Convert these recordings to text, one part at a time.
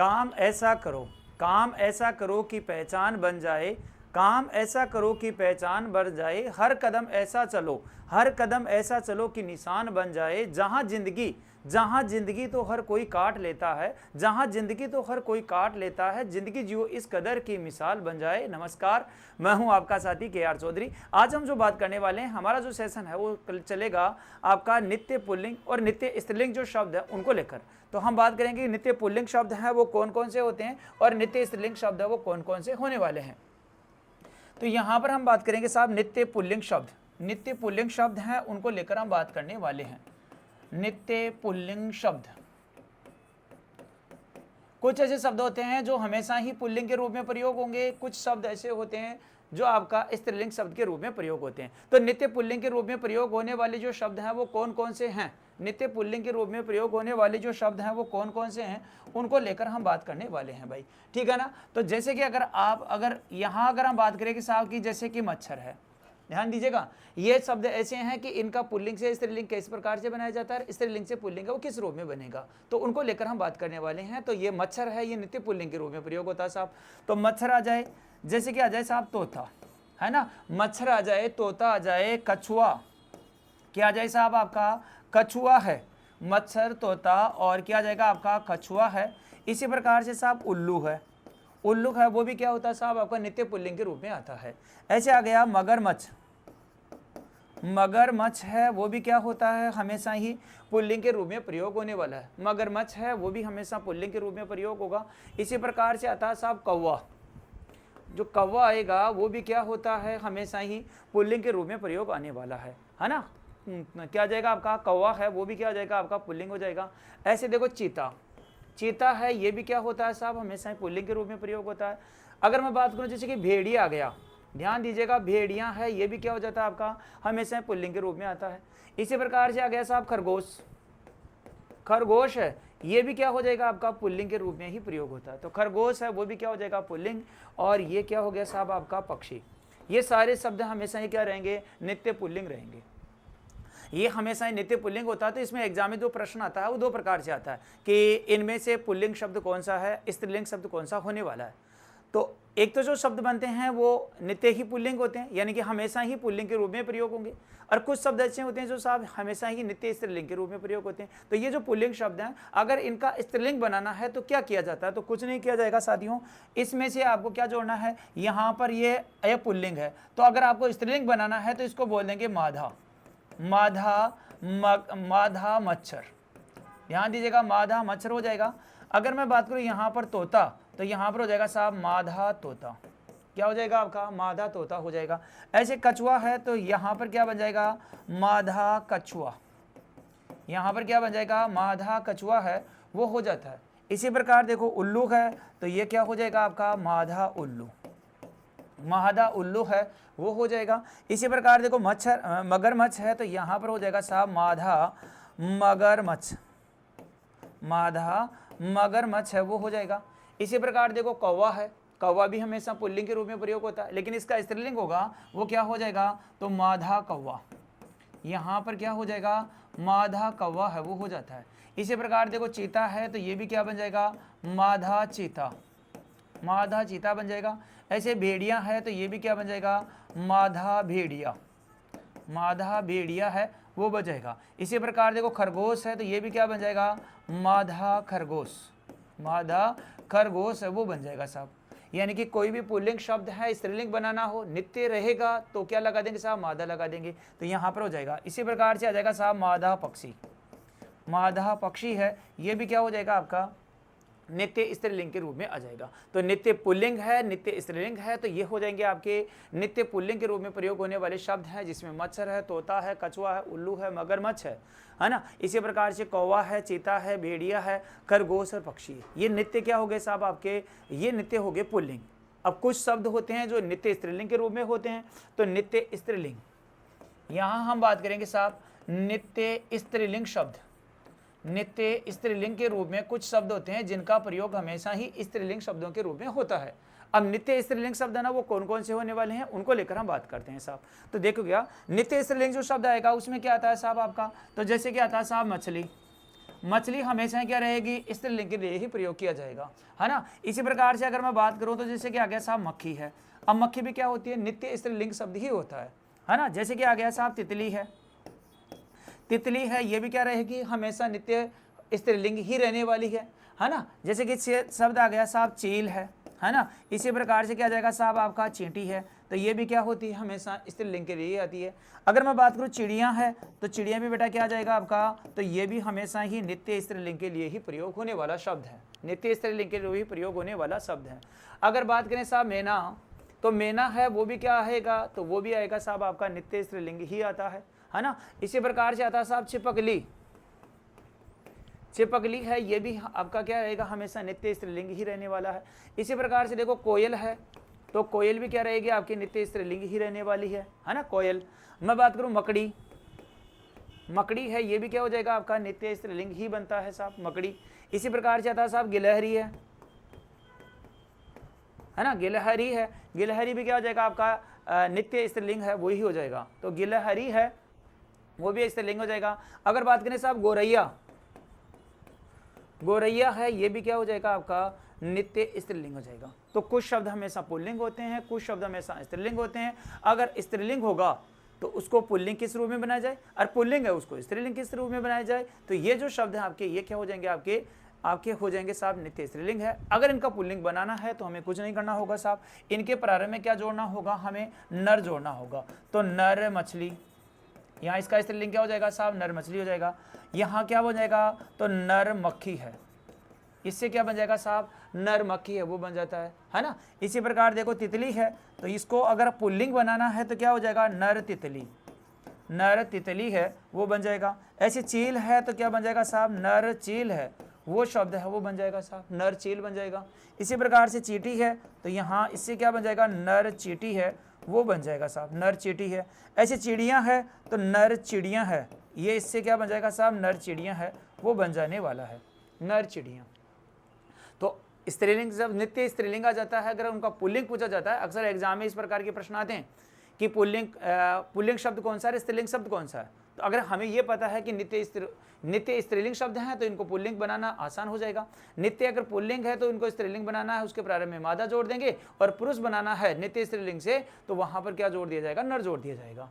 काम ऐसा करो, काम ऐसा करो कि पहचान बन जाए, काम ऐसा करो कि पहचान बढ़ जाए, हर कदम ऐसा चलो, हर कदम ऐसा चलो कि निशान बन जाए, जहां जिंदगी तो हर कोई काट लेता है, जहां जिंदगी तो हर कोई काट लेता है, जिंदगी जियो इस कदर की मिसाल बन जाए। नमस्कार, मैं हूं आपका साथी KR चौधरी। आज हम जो बात करने वाले हैं, हमारा जो सेशन है वो चलेगा आपका नित्य पुल्लिंग और नित्य स्त्रीलिंग जो शब्द है उनको लेकर। तो हम बात करेंगे नित्य पुल्लिंग शब्द है वो कौन कौन से होते हैं और नित्य स्त्रीलिंग शब्द है वो कौन कौन से होने वाले हैं। तो यहां पर हम बात करेंगे साहब नित्य पुल्लिंग शब्द, नित्य पुल्लिंग शब्द हैं उनको लेकर हम बात करने वाले हैं। नित्य पुल्लिंग शब्द, कुछ ऐसे शब्द होते हैं जो हमेशा ही पुल्लिंग के रूप में प्रयोग होंगे, कुछ शब्द ऐसे होते हैं जो आपका स्त्रीलिंग शब्द के रूप में प्रयोग होते हैं। तो नित्य पुल्लिंग के रूप में प्रयोग होने वाले जो शब्द हैं वो कौन कौन से हैं, नित्य पुल्लिंग के रूप में प्रयोग होने वाले जो शब्द हैं वो कौन कौन से हैं, उनको लेकर हम बात करने वाले हैं भाई, ठीक है ना। तो जैसे कि अगर यहाँ हम बात करें कि साहब की जैसे कि मच्छर है, ध्यान दीजिएगा, ये शब्द ऐसे हैं कि इनका पुल्लिंग से स्त्रीलिंग किस प्रकार से बनाया जाता है, स्त्रीलिंग से पुल्लिंग है वो किस रूप में बनेगा, तो उनको लेकर हम बात करने वाले हैं। तो ये मच्छर है, ये नित्य पुल्लिंग के रूप में प्रयोग होता है साहब। तो मच्छर आ जाए, जैसे कि आ जाए साहब तोता, है ना, मच्छर आ जाए, तोता आ जाए, कछुआ, क्या आ जाए साहब आपका कछुआ है, मच्छर तोता और क्या आ जाएगा आपका कछुआ है। इसी प्रकार से साहब उल्लू है, उल्लू है वो भी क्या होता है साहब आपका नित्य पुल्लिंग के रूप में आता है। ऐसे आ गया मगरमच्छ, मगरमच्छ है वो भी क्या होता है हमेशा ही पुल्लिंग के रूप में प्रयोग होने वाला है, मगरमच्छ है वो भी हमेशा पुल्लिंग के रूप में प्रयोग होगा। इसी प्रकार से आता है साहब कौवा, जो कौवा आएगा वो भी क्या होता है हमेशा ही पुल्लिंग के रूप में प्रयोग आने वाला है ना। क्या आ जाएगा आपका कौवा है वो भी क्या आ जाएगा आपका पुल्लिंग हो जाएगा। ऐसे देखो चीता, चीता है ये भी क्या होता है साहब हमेशा ही पुल्लिंग के रूप में प्रयोग होता है। अगर मैं बात करूं जैसे कि भेड़िया आ गया, ध्यान दीजिएगा, भेड़िया है ये भी क्या हो जाता है आपका हमेशा ही पुल्लिंग के रूप में आता है। इसी प्रकार से आ गया साहब खरगोश, खरगोश है ये भी क्या हो जाएगा आपका पुल्लिंग के रूप में ही प्रयोग होता है। तो खरगोश है वो भी क्या हो जाएगा पुल्लिंग, और ये क्या हो गया साहब आपका पक्षी। ये सारे शब्द हमेशा ही क्या रहेंगे नित्य पुल्लिंग रहेंगे, ये हमेशा ही नित्य पुल्लिंग होता है। तो इसमें एग्जाम में जो प्रश्न आता है वो दो प्रकार से आता है कि इनमें से पुल्लिंग शब्द कौन सा है, स्त्रीलिंग शब्द कौन सा होने वाला है। तो एक तो जो शब्द बनते हैं वो नित्य ही पुल्लिंग होते हैं, यानी कि हमेशा ही पुल्लिंग के रूप में प्रयोग होंगे, और कुछ शब्द ऐसे होते हैं जो साहब हमेशा ही नित्य स्त्रीलिंग के रूप में प्रयोग होते हैं। तो ये जो पुल्लिंग शब्द हैं अगर इनका स्त्रीलिंग बनाना है तो क्या किया जाता है, तो कुछ नहीं किया जाएगा साथियों, इसमें से आपको क्या जोड़ना है, यहाँ पर ये पुल्लिंग है तो अगर आपको स्त्रीलिंग बनाना है तो इसको बोल देंगे माधा, माधा माधा मच्छर, ध्यान दीजिएगा माधा मच्छर हो जाएगा। अगर मैं बात करूं यहाँ पर तोता तो यहाँ पर हो जाएगा साहब माधा तोता, क्या हो जाएगा आपका माधा तोता हो जाएगा। ऐसे कछुआ है तो यहाँ पर क्या बन जाएगा माधा कछुआ, यहाँ पर क्या बन जाएगा माधा कछुआ है वो हो जाता है। इसी प्रकार देखो उल्लू है तो ये क्या हो जाएगा आपका माधा उल्लू, मादा उल्लू है वो हो जाएगा। इसी प्रकार देखो मच्छर मगरमच्छ है तो यहाँ पर हो जाएगा साहब माधा मगरमच्छ, माधा मगरमच्छ है वो हो जाएगा। इसी प्रकार देखो कौवा है, कौवा भी हमेशा पुल्लिंग के रूप में प्रयोग होता है, लेकिन इसका स्त्रीलिंग होगा वो क्या हो जाएगा तो माधा कौवा, यहाँ पर क्या हो जाएगा माधा कौवा है वो हो जाता है। इसी प्रकार देखो चीता है तो ये भी क्या बन जाएगा माधा चीता, माधा चीता बन जाएगा। ऐसे भेड़िया है तो ये भी क्या बन जाएगा माधा भेड़िया, माधा भेड़िया है वो बन जाएगा। इसी प्रकार देखो खरगोश है तो ये भी क्या बन जाएगा माधा खरगोश, माधा खरगोश है वो बन जाएगा साहब। यानी कि कोई भी पुल्लिंग शब्द है स्त्रीलिंग बनाना हो नित्य रहेगा तो क्या लगा देंगे साहब माधा लगा देंगे, तो यहाँ पर हो जाएगा। इसी प्रकार से आ जाएगा साहब माधा पक्षी, माधा पक्षी है ये भी क्या हो जाएगा आपका नित्य स्त्रीलिंग के रूप में आ जाएगा। तो नित्य पुल्लिंग है नित्य स्त्रीलिंग है तो ये हो जाएंगे आपके नित्य पुल्लिंग के रूप में प्रयोग होने वाले शब्द हैं, जिसमें मच्छर है, तोता है, कछुआ है, उल्लू है, मगरमच्छ है ना। इसी प्रकार से कौवा है, चीता है, भेड़िया है, खरगोश और पक्षी है, ये नित्य क्या हो गए साहब आपके, ये नित्य हो गए पुल्लिंग। अब कुछ शब्द होते हैं जो नित्य स्त्रीलिंग के रूप में होते हैं, तो नित्य स्त्रीलिंग यहाँ हम बात करेंगे साहब नित्य स्त्रीलिंग शब्द, नित्य स्त्रीलिंग के रूप में कुछ शब्द होते हैं जिनका प्रयोग हमेशा ही स्त्रीलिंग शब्दों के रूप में होता है। अब नित्य स्त्रीलिंग शब्द है ना वो कौन कौन से होने वाले हैं उनको लेकर हम बात करते हैं साहब। तो देखो क्या नित्य स्त्रीलिंग जो शब्द आएगा उसमें क्या आता है साहब आपका, तो जैसे क्या आता है साहब मछली, मछली हमेशा क्या रहेगी, स्त्रीलिंग के लिए ही प्रयोग किया जाएगा, है ना। इसी प्रकार से अगर मैं बात करूं तो जैसे कि आ गया साहब मक्खी है। अब मक्खी भी क्या होती है, नित्य स्त्रीलिंग शब्द ही होता है ना। जैसे कि आ गया साहब तितली है, तितली है, ये भी क्या रहेगी, हमेशा नित्य स्त्रीलिंग ही रहने वाली है ना। जैसे कि शब्द आ गया साहब चील है ना। इसी प्रकार से क्या जाएगा साहब आपका चींटी है, तो ये भी क्या होती है, हमेशा स्त्रीलिंग के लिए आती है। अगर मैं बात करूँ चिड़िया है, तो चिड़िया भी बेटा क्या जाएगा आपका, तो ये भी हमेशा ही नित्य स्त्रीलिंग के लिए ही प्रयोग होने वाला शब्द है, नित्य स्त्रीलिंग के लिए ही प्रयोग होने वाला शब्द है। अगर बात करें साहब मैना, तो मैना है वो भी क्या आएगा, तो वो भी आएगा साहब आपका नित्य स्त्रीलिंग ही आता है ना। इसी प्रकार से आता है साहब छिपकली, छिपकली है, ये भी आपका क्या रहेगा, हमेशा नित्य स्त्रीलिंग ही रहने वाला है। इसी प्रकार से देखो कोयल है, तो कोयल भी क्या रहेगी आपकी नित्य स्त्रीलिंग ही रहने वाली है ना, कोयल। मैं बात करूं मकड़ी, मकड़ी है, ये भी क्या हो जाएगा आपका नित्य स्त्रीलिंग ही बनता है साहब मकड़ी। इसी प्रकार से आता है साहब गिलहरी है ना, गिलहरी है, गिलहरी भी क्या हो जाएगा आपका नित्य स्त्रीलिंग है, वही हो जाएगा, तो गिलहरी है वो भी स्त्रीलिंग हो जाएगा। अगर बात करें साहब गोरैया, गोरैया है, ये भी क्या हो जाएगा आपका नित्य स्त्रीलिंग हो जाएगा। तो कुछ शब्द हमेशा पुल्लिंग होते हैं, कुछ शब्द हमेशा स्त्रीलिंग होते हैं। अगर स्त्रीलिंग होगा तो उसको पुल्लिंग किस रूप में बनाया जाए, और पुल्लिंग है उसको स्त्रीलिंग किस रूप में बनाया जाए, तो ये जो शब्द हैं आपके, ये क्या हो जाएंगे आपके आपके हो जाएंगे साहब नित्य स्त्रीलिंग है। अगर इनका पुल्लिंग बनाना है तो हमें कुछ नहीं करना होगा साहब, इनके प्रारंभ में क्या जोड़ना होगा, हमें नर जोड़ना होगा। तो नर मछली, यहाँ इसका स्त्रीलिंग क्या हो जाएगा साहब, नर मछली हो जाएगा। यहाँ क्या हो जाएगा, तो नर मक्खी है, इससे क्या बन जाएगा साहब, नर मक्खी है वो बन जाता है ना। इसी प्रकार देखो तितली है, तो इसको अगर पुल्लिंग बनाना है तो क्या हो जाएगा, नर तितली, नर तितली है वो बन जाएगा। ऐसे चील है तो क्या बन जाएगा साहब, नर चील है, वो शब्द है वो बन जाएगा साहब, नर चील बन जाएगा। इसी प्रकार से चींटी है, तो यहाँ इससे क्या बन जाएगा, नर चींटी है वो बन जाएगा साहब, नर चींटी है। ऐसे चिड़ियाँ है, तो नर चिड़ियाँ है, ये इससे क्या बन जाएगा साहब, नर चिड़ियाँ है वो बन जाने वाला है, नर चिड़ियाँ। तो स्त्रीलिंग जब नित्य स्त्रीलिंग आ जाता है, अगर उनका पुल्लिंग पूछा जाता है, अक्सर एग्जाम में इस प्रकार के प्रश्न आते हैं कि पुल्लिंग शब्द कौन सा है, स्त्रीलिंग शब्द कौन सा है। तो अगर हमें ये पता है कि नित्य स्त्रीलिंग शब्द हैं तो इनको पुल्लिंग बनाना आसान हो जाएगा। नित्य अगर पुल्लिंग है तो इनको स्त्रीलिंग बनाना है, उसके प्रारंभ में मादा जोड़ देंगे, और पुरुष बनाना है नित्य स्त्रीलिंग से, तो वहां पर क्या जोड़ दिया जाएगा, नर जोड़ दिया जाएगा।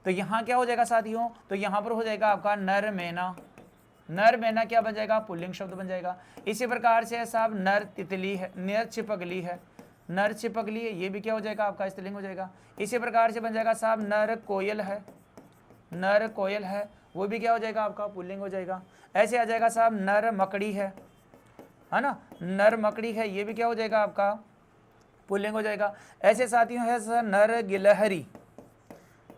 तो यहाँ क्या हो जाएगा साथियों, तो यहाँ पर हो जाएगा आपका नर मैना, नर मैना क्या बन जाएगा, पुल्लिंग शब्द बन जाएगा। इसी प्रकार से साहब नर तितली है, नर छिपकली है, नर छिपकली है, ये भी क्या हो जाएगा आपका स्त्रीलिंग हो जाएगा। इसी प्रकार से बन जाएगा साहब नर कोयल है, नर कोयल है वो भी क्या हो जाएगा आपका पुल्लिंग हो जाएगा। ऐसे आ जाएगा साहब नर मकड़ी है ना, नर मकड़ी है, ये भी क्या हो जाएगा आपका पुल्लिंग हो जाएगा। ऐसे साथियों है सर नर गिलहरी,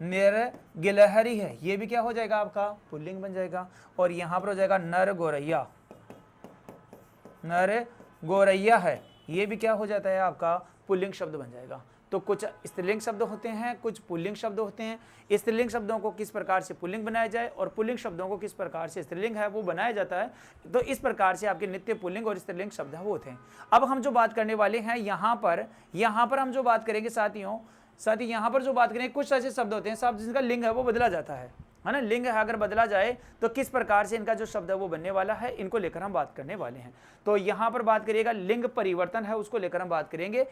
नर गिलहरी है, ये भी क्या हो जाएगा आपका पुल्लिंग बन जाएगा। और यहाँ पर हो जाएगा नर गोरैया, नर गोरैया है, ये भी क्या हो जाता है आपका पुल्लिंग शब्द बन जाएगा। तो कुछ स्त्रीलिंग शब्द होते हैं, कुछ पुल्लिंग शब्द होते हैं। स्त्रीलिंग शब्दों को किस प्रकार से पुल्लिंग बनाया जाए और पुल्लिंग शब्दों को किस प्रकार से स्त्रीलिंग है वो बनाया जाता है। तो इस प्रकार से आपके नित्य पुल्लिंग और स्त्रीलिंग शब्द वो होते हैं। अब हम जो बात करने वाले हैं यहाँ पर हम जो बात करेंगे साथियों, यहाँ पर जो बात करेंगे, कुछ ऐसे शब्द होते हैं साहब जिनका लिंग है वो बदला जाता है ना। लिंग है अगर बदला जाए तो किस प्रकार से इनका जो शब्द है वो बनने वाला है, इनको लेकर हम बात करने वाले हैं। तो यहाँ पर बात करिएगा लिंग परिवर्तन है, उसको लेकर हम बात करेंगे,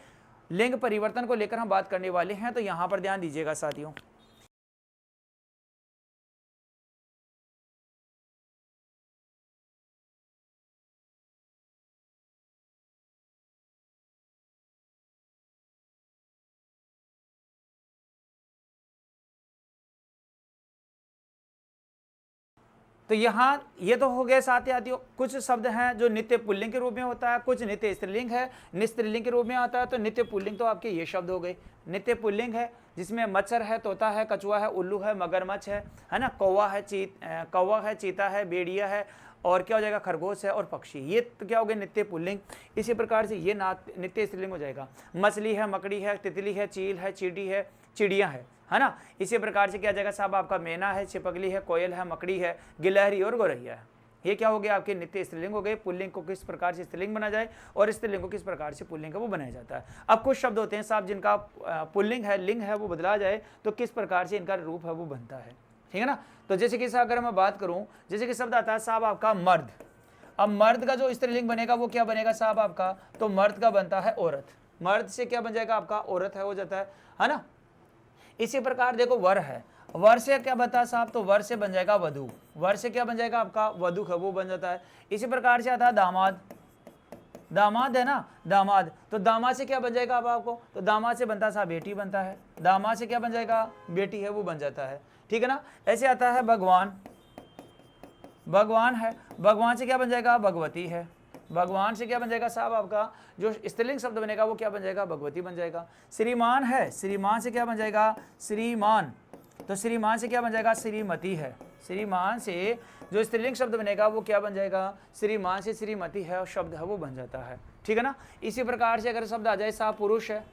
लिंग परिवर्तन को लेकर हम बात करने वाले हैं। तो यहाँ पर ध्यान दीजिएगा साथियों। तो यहाँ ये तो हो गए साथियों, कुछ शब्द हैं जो नित्य पुल्लिंग के रूप में होता है, कुछ नित्य स्त्रीलिंग है, निस्त्रीलिंग के रूप में आता है। तो नित्य पुल्लिंग तो आपके ये शब्द हो गए। नित्य पुल्लिंग है जिसमें मच्छर है, तोता है, कछुआ है, उल्लू है, मगरमच्छ है ना, कौवा है, चीता है, भेड़िया है, और क्या हो जाएगा खरगोश है और पक्षी। ये तो क्या हो गए नित्य पुल्लिंग। इसी प्रकार से ये नित्य स्त्रीलिंग हो जाएगा। मछली है, मकड़ी है, तितली है, चील है, चींटी है, चिड़िया है ना। इसी प्रकार से क्या जाएगा साहब आपका मैना है, छिपकली है, कोयल है, मकड़ी है, गिलहरी और गोरैया है। ये क्या हो गया आपके नित्य स्त्रीलिंग हो गए। पुल्लिंग को किस प्रकार से स्त्रीलिंग बना जाए और स्त्रीलिंग को किस प्रकार से पुल्लिंग का वो बनाया जाता है। अब कुछ शब्द होते हैं साहब जिनका पुल्लिंग है, लिंग है वो बदला जाए तो किस प्रकार से इनका रूप है वो बनता है। ठीक है ना। तो जैसे कि अगर मैं बात करूं, जैसे कि शब्द आता है साहब आपका मर्द, अब मर्द का जो स्त्रीलिंग बनेगा वो क्या बनेगा साहब आपका, तो मर्द का बनता है औरत, मर्द से क्या बन जाएगा आपका, औरत है हो जाता है ना। इसी प्रकार देखो वर है, वर से क्या बनता है साहब, तो वर से बन जाएगा वधु, वर से क्या बन जाएगा आपका, वधु है वो बन जाता है। इसी प्रकार से आता है दामाद, दामाद है ना, दामाद, तो दामाद से क्या बन जाएगा अब आपको, तो दामाद से बनता है साहब बेटी बनता है, दामाद से क्या बन जाएगा, बेटी है वो बन जाता है, ठीक है ना। ऐसे आता है भगवान, भगवान है, भगवान से क्या बन जाएगा, भगवती है, भगवान से क्या बन जाएगा साहब आपका, जो स्त्रीलिंग शब्द बनेगा वो क्या बन जाएगा, भगवती बन जाएगा। श्रीमान है, श्रीमान से क्या बन जाएगा, श्रीमान, तो श्रीमान से क्या बन जाएगा, श्रीमती है, श्रीमान से जो स्त्रीलिंग शब्द बनेगा वो क्या बन जाएगा, श्रीमान से श्रीमती है और शब्द है वो बन जाता है, ठीक है ना। इसी प्रकार से अगर शब्द आ जाए साहब पुरुष है,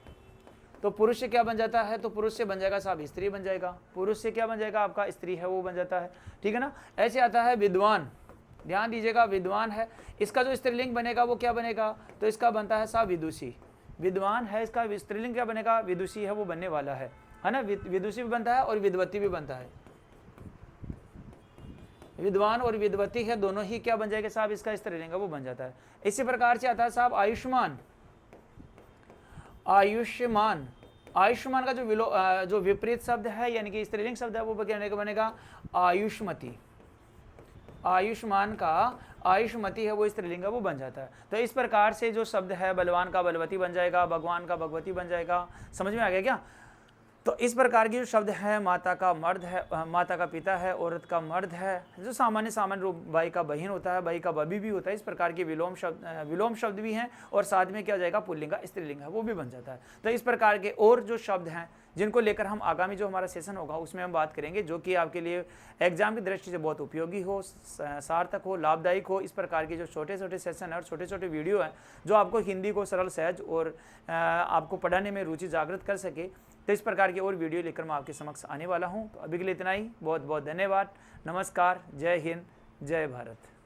तो पुरुष से क्या बन जाता है, तो पुरुष से बन जाएगा साहब स्त्री बन जाएगा, पुरुष से क्या बन जाएगा आपका, स्त्री है वो बन जाता है, ठीक है ना। ऐसे आता है विद्वान, ध्यान दीजिएगा विद्वान है, इसका जो स्त्रीलिंग बनेगा वो क्या बनेगा, तो इसका बनता है साहब विदुषी, विद्वान है इसका स्त्रीलिंग क्या बनेगा, विदुषी है वो बनने वाला है ना। विदुषी भी बनता है और विद्वती भी बनता है, विद्वान और विद्वती है दोनों ही क्या बन जाएगा साहब, इसका स्त्रीलिंग वो बन जाता है। इसी प्रकार से आता है साहब आयुष्मान, आयुष्मान, आयुष्मान का जो विपरीत शब्द है यानी कि स्त्रीलिंग शब्द है वो बनेगा आयुष्मती, आयुष्मान का आयुष्मती है वो स्त्रीलिंग वो बन जाता है। तो इस प्रकार से जो शब्द है बलवान का बलवती बन जाएगा, भगवान का भगवती बन जाएगा, समझ में आ गया क्या। तो इस प्रकार की जो शब्द है, माता का मर्द है, माता का पिता है, औरत का मर्द है, जो सामान्य रूप भाई का बहन होता है, भाई का बबी भी होता है, इस प्रकार के विलोम शब्द भी हैं और साथ में क्या हो जाएगा, पुल्लिंग का स्त्रीलिंग है वो भी बन जाता है। तो इस प्रकार के और जो शब्द हैं जिनको लेकर हम आगामी जो हमारा सेशन होगा उसमें हम बात करेंगे, जो कि आपके लिए एग्जाम की दृष्टि से बहुत उपयोगी हो, सार्थक हो, लाभदायक हो। इस प्रकार के जो छोटे छोटे सेशन है और छोटे छोटे वीडियो हैं जो आपको हिंदी को सरल, सहज और आपको पढ़ाने में रुचि जागृत कर सके, तो इस प्रकार की और वीडियो लेकर मैं आपके समक्ष आने वाला हूं। तो अभी के लिए इतना ही, बहुत बहुत धन्यवाद, नमस्कार, जय हिंद, जय भारत।